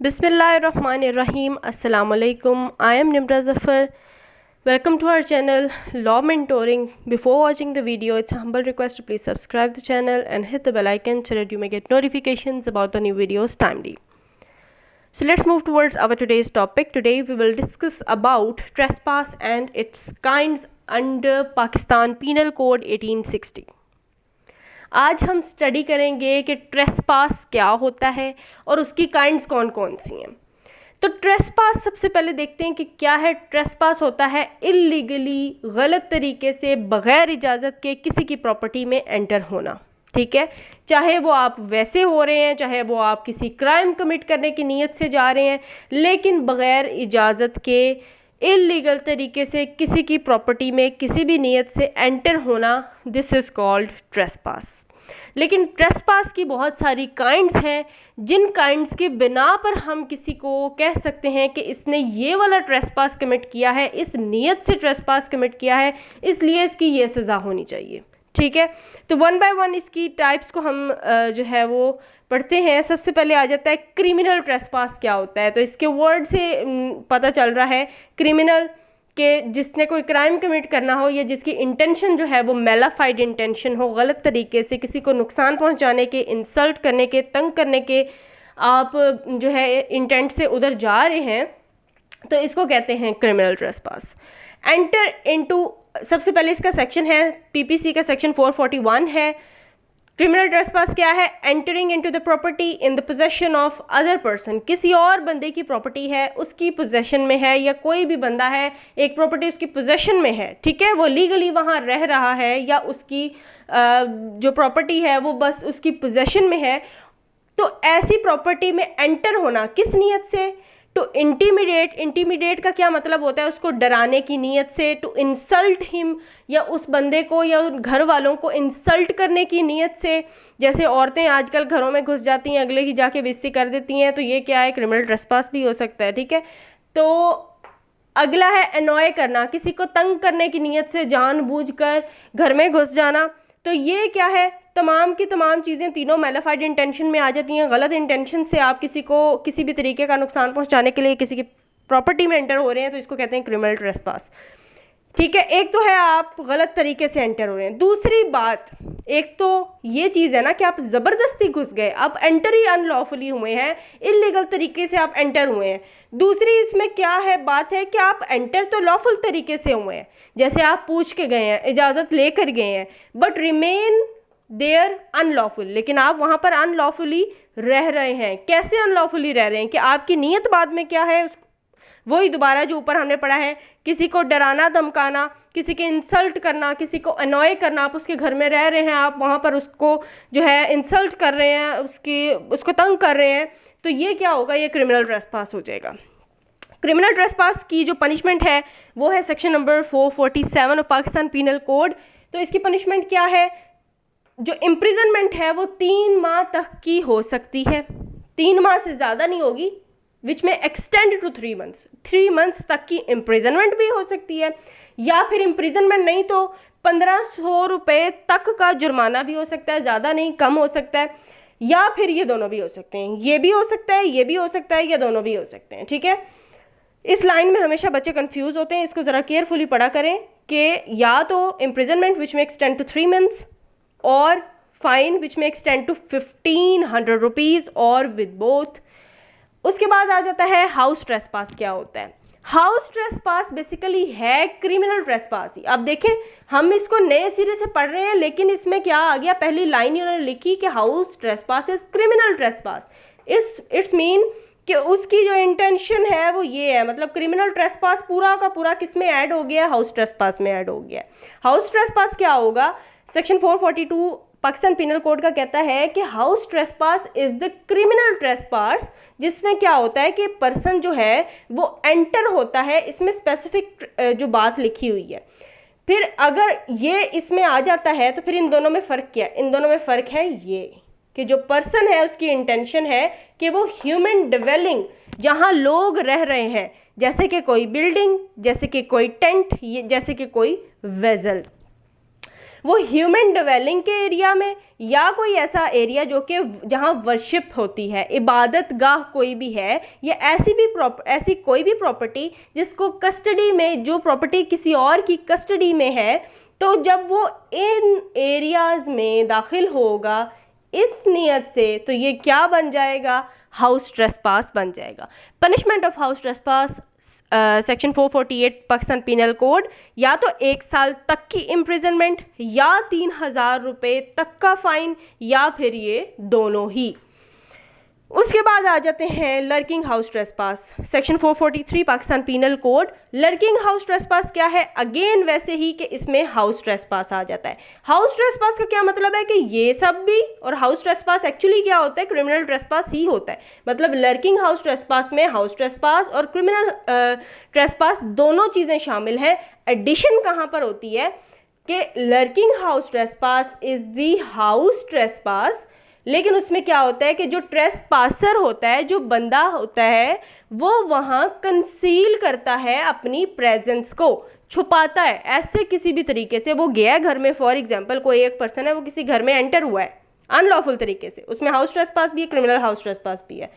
Bismillahirrahmanirrahim. Assalamu alaikum. I am Nimra Zafar. Welcome to our channel Law Mentoring. Before watching the video, it's a humble request to please subscribe the channel and hit the bell icon so that you may get notifications about the new videos timely. So let's move towards our today's topic. Today we will discuss about trespass and its kinds under Pakistan Penal Code 1860. आज हम study करेंगे कि trespass क्या होता है और उसकी kinds कौन कौन सी हैं। तो ट्रेसपास सबसे पहले देखते हैं कि क्या है। ट्रेसपास होता है इल्लीगली, गलत तरीके से, बग़ैर इजाज़त के किसी की प्रॉपर्टी में एंटर होना। ठीक है, चाहे वो आप वैसे हो रहे हैं, चाहे वो आप किसी क्राइम कमिट करने की नीयत से जा रहे हैं, लेकिन बग़ैर इजाज़त के इल्लीगल तरीके से किसी की प्रॉपर्टी में किसी भी नीयत से एंटर होना, दिस इज़ कॉल्ड ट्रेसपास। लेकिन ट्रेसपास की बहुत सारी काइंड्स हैं, जिन काइंड्स के बिना पर हम किसी को कह सकते हैं कि इसने ये वाला ट्रेसपास कमिट किया है, इस नीयत से ट्रेसपास कमिट किया है, इसलिए इसकी ये सज़ा होनी चाहिए। ठीक है, तो वन बाय वन इसकी टाइप्स को हम जो है वो पढ़ते हैं। सबसे पहले आ जाता है क्रिमिनल ट्रेसपास क्या होता है। तो इसके वर्ड से पता चल रहा है क्रिमिनल कि जिसने कोई क्राइम कमिट करना हो या जिसकी इंटेंशन जो है वो मेलाफाइड इंटेंशन हो, गलत तरीके से किसी को नुकसान पहुंचाने के, इंसल्ट करने के, तंग करने के आप जो है इंटेंट से उधर जा रहे हैं, तो इसको कहते हैं क्रिमिनल ट्रेसपास। एंटर इनटू, सबसे पहले इसका सेक्शन है पीपीसी का सेक्शन 441 है। क्रिमिनल ट्रेसपास क्या है? Entering into the property in the possession of other person. किसी और बंदे की प्रॉपर्टी है, उसकी पोजेशन में है, या कोई भी बंदा है एक प्रॉपर्टी उसकी पोजेशन में है, ठीक है, वो लीगली वहाँ रह रहा है, या उसकी जो प्रॉपर्टी है वो बस उसकी पोजेशन में है, तो ऐसी प्रॉपर्टी में एंटर होना किस नीयत से? To intimidate. इंटीमिडेट का क्या मतलब होता है? उसको डराने की नीयत से। टू इंसल्ट हिम, या उस बंदे को या उन घर वालों को इंसल्ट करने की नीयत से। जैसे औरतें आजकल घरों में घुस जाती हैं, अगले की जाके बेइज्जती कर देती हैं, तो ये क्या है? क्रिमिनल ट्रेसपास भी हो सकता है। ठीक है, तो अगला है एनॉय करना, किसी को तंग करने की नीयत से जानबूझकर घर में घुस जाना। तो ये क्या है? तमाम की तमाम चीज़ें तीनों मेलाफाइड इंटेंशन में आ जाती हैं। गलत इंटेंशन से आप किसी को किसी भी तरीके का नुकसान पहुंचाने के लिए किसी की प्रॉपर्टी में एंटर हो रहे हैं, तो इसको कहते हैं क्रिमिनल ट्रेसपास। ठीक है, एक तो है आप गलत तरीके से एंटर हो रहे हैं। दूसरी बात, एक तो ये चीज़ है ना कि आप ज़बरदस्ती घुस गए, आप एंटर ही अनलॉफुली हुए हैं, इल्लीगल तरीके से आप एंटर हुए हैं। दूसरी इसमें क्या है बात है कि आप एंटर तो लॉफुल तरीके से हुए हैं, जैसे आप पूछ के गए हैं, इजाज़त लेकर गए हैं, बट रिमेन देयर अनलॉफुल, लेकिन आप वहाँ पर अनलॉफुली रह रहे हैं। कैसे अनलॉफुली रह रहे हैं कि आपकी नीयत बाद में क्या है? वही दोबारा जो ऊपर हमने पढ़ा है, किसी को डराना, धमकाना, किसी के इंसल्ट करना, किसी को अनॉय करना। आप उसके घर में रह रहे हैं, आप वहाँ पर उसको जो है इंसल्ट कर रहे हैं, उसको तंग कर रहे हैं, तो ये क्या होगा? ये क्रिमिनल ट्रेसपास हो जाएगा। क्रिमिनल ट्रेसपास की जो पनिशमेंट है वो है section number 447 of Pakistan penal code. तो इसकी पनिशमेंट क्या है? जो इम्प्रिजनमेंट है वो 3 माह तक की हो सकती है, 3 माह से ज़्यादा नहीं होगी, विच में एक्सटेंड टू 3 मंथ्स। 3 मंथ्स तक की इम्प्रिजनमेंट भी हो सकती है, या फिर इम्प्रिजनमेंट नहीं तो 1500 रुपये तक का जुर्माना भी हो सकता है, ज़्यादा नहीं, कम हो सकता है, या फिर ये दोनों भी हो सकते हैं। ये भी हो सकता है, ये भी हो सकता है, या दोनों भी हो सकते हैं। ठीक है, इस लाइन में हमेशा बच्चे कंफ्यूज होते हैं, इसको ज़रा केयरफुली पढ़ा करें कि या तो इम्प्रिजनमेंट विच में एक्सटेंड टू 3 मंथ्स, और फाइन विच में एक्सटेंड टू 1500 रुपीज़, और विद बोथ। उसके बाद आ जाता है हाउस ट्रेसपास। क्या होता है हाउस ट्रेसपास? बेसिकली है क्रिमिनल ट्रेसपास ही। अब देखें, हम इसको नए सिरे से पढ़ रहे हैं, लेकिन इसमें क्या आ गया? पहली लाइन इन्होंने लिखी कि house trespass is criminal trespass. It's mean कि उसकी जो इंटेंशन है वो ये है, मतलब क्रिमिनल ट्रेसपास पूरा का पूरा किस में ऐड हो गया? हाउस ट्रेसपास में ऐड हो गया। हाउस ट्रेसपास क्या होगा? सेक्शन 442 पाकिस्तान पिनल कोड का कहता है कि house trespass is the criminal trespass, जिसमें क्या होता है कि पर्सन जो है वो एंटर होता है। इसमें स्पेसिफिक जो बात लिखी हुई है। फिर अगर ये इसमें आ जाता है तो फिर इन दोनों में फ़र्क क्या है? इन दोनों में फ़र्क है ये कि जो पर्सन है उसकी इंटेंशन है कि वो ह्यूमन डिवेलिंग, जहाँ लोग रह रहे हैं, जैसे कि कोई बिल्डिंग, जैसे कि कोई टेंट, जैसे कि कोई वेजल, वो ह्यूमन डिवेलिंग के एरिया में या कोई ऐसा एरिया जो कि जहाँ वर्शिप होती है, इबादत गाह कोई भी है, या ऐसी कोई भी प्रॉपर्टी जिसको कस्टडी में, जो प्रॉपर्टी किसी और की कस्टडी में है, तो जब वो इन एरियाज़ में दाखिल होगा इस नियत से, तो ये क्या बन जाएगा, हाउस ट्रेसपास बन जाएगा। Punishment of house trespass section 448 Pakistan penal code, या तो 1 साल तक की इम्प्रिजनमेंट या 3,000 रुपये तक का फ़ाइन, या फिर ये दोनों ही। उसके बाद आ जाते हैं lurking house trespass, section 443 Pakistan penal code. Lurking house trespass क्या है, अगेन वैसे ही कि इसमें हाउस ट्रेसपास आ जाता है। हाउस ट्रेसपास का क्या मतलब है कि ये सब भी, और हाउस ट्रेसपास एक्चुअली क्या होता है, क्रिमिनल ट्रेसपास ही होता है। मतलब लर्किंग हाउस ट्रेसपास में हाउस ट्रेसपास और क्रिमिनल ट्रेसपास दोनों चीज़ें शामिल हैं। एडिशन कहाँ पर होती है कि lurking house trespass is the house trespass, लेकिन उसमें क्या होता है कि जो ट्रेसपासर होता है, जो बंदा होता है, वो वहाँ कंसील करता है, अपनी प्रेजेंस को छुपाता है। ऐसे किसी भी तरीके से वो गया घर में, फॉर एग्जांपल कोई एक पर्सन है, वो किसी घर में एंटर हुआ है अनलॉफुल तरीके से, उसमें हाउस ट्रेसपास भी है, क्रिमिनल हाउस ट्रेसपास भी है।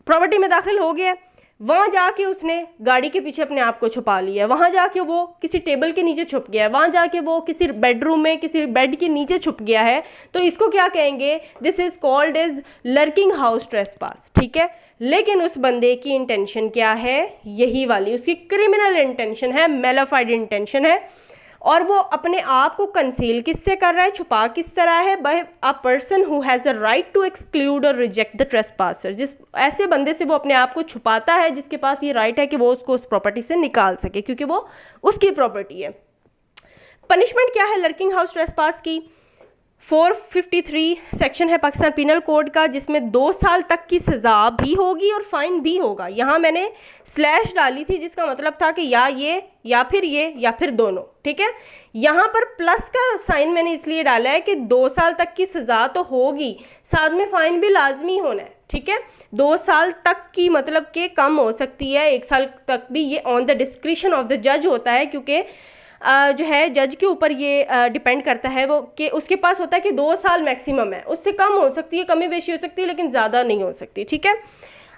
प्रॉपर्टी में दाखिल हो गया, वहाँ जाके उसने गाड़ी के पीछे अपने आप को छुपा लिया, वहाँ जाके वो किसी टेबल के नीचे छुप गया है, वहाँ जाके वो किसी बेडरूम में किसी बेड के नीचे छुप गया है, तो इसको क्या कहेंगे, this is called as lurking house trespass. ठीक है, लेकिन उस बंदे की इंटेंशन क्या है, यही वाली उसकी क्रिमिनल इंटेंशन है, मेलाफाइड इंटेंशन है, और वो अपने आप को कंसील किससे कर रहा है, छुपा किस तरह है, by a person who has a right to exclude or reject the trespasser. जिस ऐसे बंदे से वो अपने आप को छुपाता है जिसके पास ये राइट है कि वो उसको उस प्रॉपर्टी से निकाल सके, क्योंकि वो उसकी प्रॉपर्टी है। पनिशमेंट क्या है लर्किंग हाउस ट्रेसपास की, 453 सेक्शन है पाकिस्तान पिनल कोड का, जिसमें 2 साल तक की सज़ा भी होगी और फाइन भी होगा। यहाँ मैंने स्लैश डाली थी जिसका मतलब था कि या ये या फिर ये या फिर दोनों। ठीक है, यहाँ पर प्लस का साइन मैंने इसलिए डाला है कि 2 साल तक की सज़ा तो होगी, साथ में फ़ाइन भी लाजमी होना है। ठीक है, 2 साल तक की मतलब कि कम हो सकती है, 1 साल तक भी, ये on the discretion of the जज होता है, क्योंकि जो है जज के ऊपर ये डिपेंड करता है वो कि उसके पास होता है कि 2 साल मैक्सिमम है, उससे कम हो सकती है, कमी बेशी हो सकती है, लेकिन ज़्यादा नहीं हो सकती। ठीक है,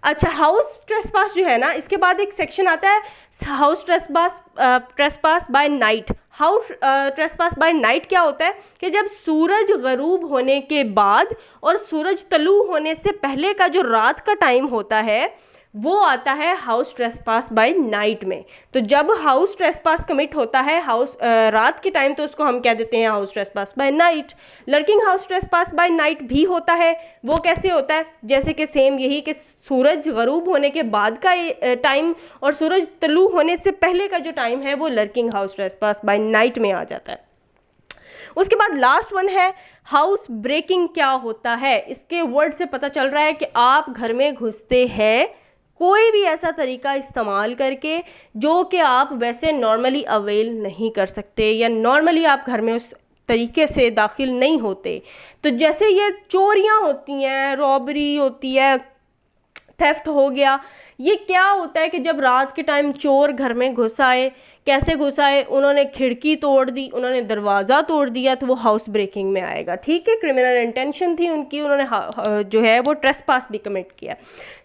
अच्छा हाउस ट्रेसपास जो है ना, इसके बाद एक सेक्शन आता है house trespass by night. House trespass by night क्या होता है कि जब सूरज गरूब होने के बाद और सूरज तलू होने से पहले का जो रात का टाइम होता है, वो आता है हाउस ट्रेसपास बाय नाइट में। तो जब हाउस ट्रेसपास कमिट होता है रात के टाइम, तो उसको हम क्या देते हैं, house trespass by night. Lurking house trespass by night भी होता है, वो कैसे होता है, जैसे कि सेम यही कि सूरज गरूब होने के बाद का टाइम और सूरज तलू होने से पहले का जो टाइम है, वो lurking house trespass by night में आ जाता है। उसके बाद लास्ट वन है हाउस ब्रेकिंग। क्या होता है, इसके वर्ड से पता चल रहा है कि आप घर में घुसते हैं कोई भी ऐसा तरीका इस्तेमाल करके जो कि आप वैसे नॉर्मली अवेल नहीं कर सकते, या नॉर्मली आप घर में उस तरीके से दाखिल नहीं होते। तो जैसे ये चोरियां होती हैं, रॉबरी होती है, थेफ्ट हो गया, ये क्या होता है कि जब रात के टाइम चोर घर में घुस आए, कैसे घुस आए, उन्होंने खिड़की तोड़ दी, उन्होंने दरवाज़ा तोड़ दिया, तो वो हाउस ब्रेकिंग में आएगा। ठीक है, क्रिमिनल इंटेंशन थी उनकी, उन्होंने जो है वो ट्रेसपास भी कमिट किया।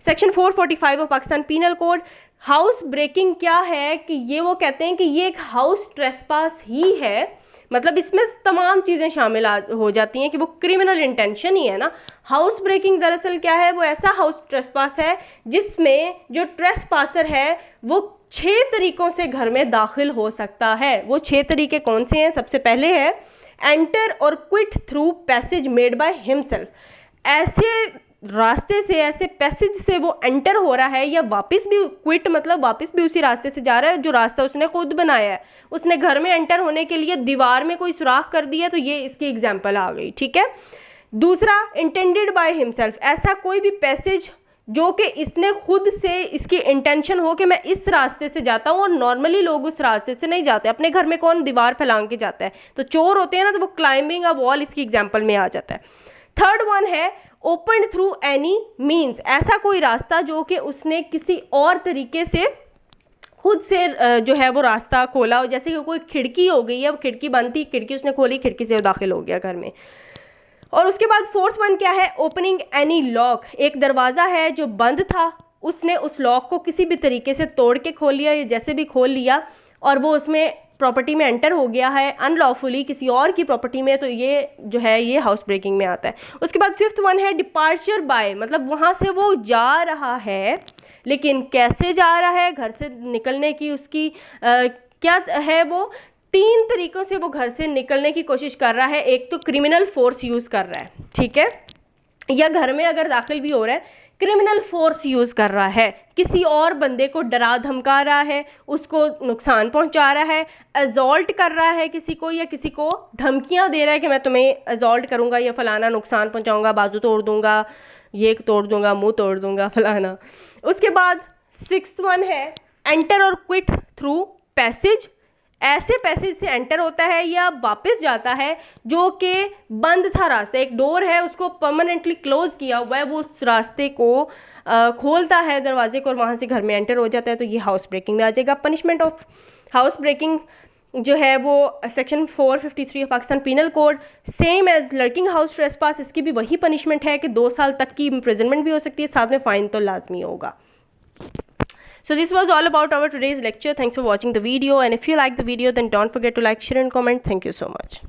Section 445 of Pakistan penal code, house breaking क्या है कि ये वो कहते हैं कि ये एक हाउस ट्रेसपास ही है, मतलब इसमें तमाम चीज़ें शामिल हो जाती हैं कि वो क्रिमिनल इंटेंशन ही है ना। हाउस ब्रेकिंग दरअसल क्या है, वो ऐसा हाउस ट्रेसपास है जिसमें जो ट्रेसपासर है वो 6 तरीक़ों से घर में दाखिल हो सकता है। वो 6 तरीके कौन से हैं, सबसे पहले है एंटर और quit through passage made by himself. ऐसे रास्ते से, ऐसे पैसेज से वो एंटर हो रहा है, या वापस भी क्विट मतलब वापस भी उसी रास्ते से जा रहा है जो रास्ता उसने खुद बनाया है। उसने घर में एंटर होने के लिए दीवार में कोई सुराख कर दिया, तो ये इसकी एग्जांपल आ गई। ठीक है, दूसरा इंटेंडेड बाय हिमसेल्फ, ऐसा कोई भी पैसेज जो कि इसने खुद से, इसकी इंटेंशन हो कि मैं इस रास्ते से जाता हूँ, और नॉर्मली लोग उस रास्ते से नहीं जाते। अपने घर में कौन दीवार फैलांग के जाता है, तो चोर होते हैं ना, तो वो क्लाइंबिंग अ वॉल इसकी एग्जाम्पल में आ जाता है। थर्ड वन है ओपन थ्रू एनी मीन्स, ऐसा कोई रास्ता जो कि उसने किसी और तरीके से खुद से जो है वो रास्ता खोला, और जैसे कि कोई खिड़की हो गई है, वो खिड़की बंद थी, खिड़की उसने खोली, खिड़की से वो दाखिल हो गया घर में। और उसके बाद फोर्थ वन क्या है, ओपनिंग एनी लॉक। एक दरवाज़ा है जो बंद था, उसने उस लॉक को किसी भी तरीके से तोड़ के खोल लिया या जैसे भी खोल लिया, और वो उसमें प्रॉपर्टी में एंटर हो गया है अनलॉफुली किसी और की प्रॉपर्टी में, तो ये जो है ये हाउस ब्रेकिंग में आता है। उसके बाद फिफ्थ वन है डिपार्चर बाय, मतलब वहाँ से वो जा रहा है, लेकिन कैसे जा रहा है, घर से निकलने की उसकी क्या है, वो 3 तरीक़ों से वो घर से निकलने की कोशिश कर रहा है। एक तो क्रिमिनल फोर्स यूज़ कर रहा है, ठीक है, या घर में अगर दाखिल भी हो रहा है क्रिमिनल फोर्स यूज़ कर रहा है, किसी और बंदे को डरा धमका रहा है, उसको नुकसान पहुंचा रहा है, असॉल्ट कर रहा है किसी को, या किसी को धमकियां दे रहा है कि मैं तुम्हें असॉल्ट करूंगा या फलाना नुकसान पहुंचाऊंगा, बाजू तोड़ दूंगा, ये तोड़ दूंगा, मुंह तोड़ दूंगा, फलाना। उसके बाद सिक्स्थ वन है एंटर और क्विट थ्रू पैसेज। ऐसे पैसेज से एंटर होता है या वापस जाता है जो कि बंद था रास्ता, एक डोर है उसको परमानेंटली क्लोज किया हुआ है, वो उस रास्ते को खोलता है दरवाजे को और वहाँ से घर में एंटर हो जाता है, तो ये हाउस ब्रेकिंग में आ जाएगा। पनिशमेंट ऑफ हाउस ब्रेकिंग जो है वो section 453 Pakistan penal code, same as lurking house trespass, इसकी भी वही पनिशमेंट है कि 2 साल तक की इम्प्रिजनमेंट भी हो सकती है, साथ में फ़ाइन तो लाजमी होगा। So this was all about our today's lecture. Thanks for watching the video, and if you like the video then don't forget to like, share and comment. Thank you so much.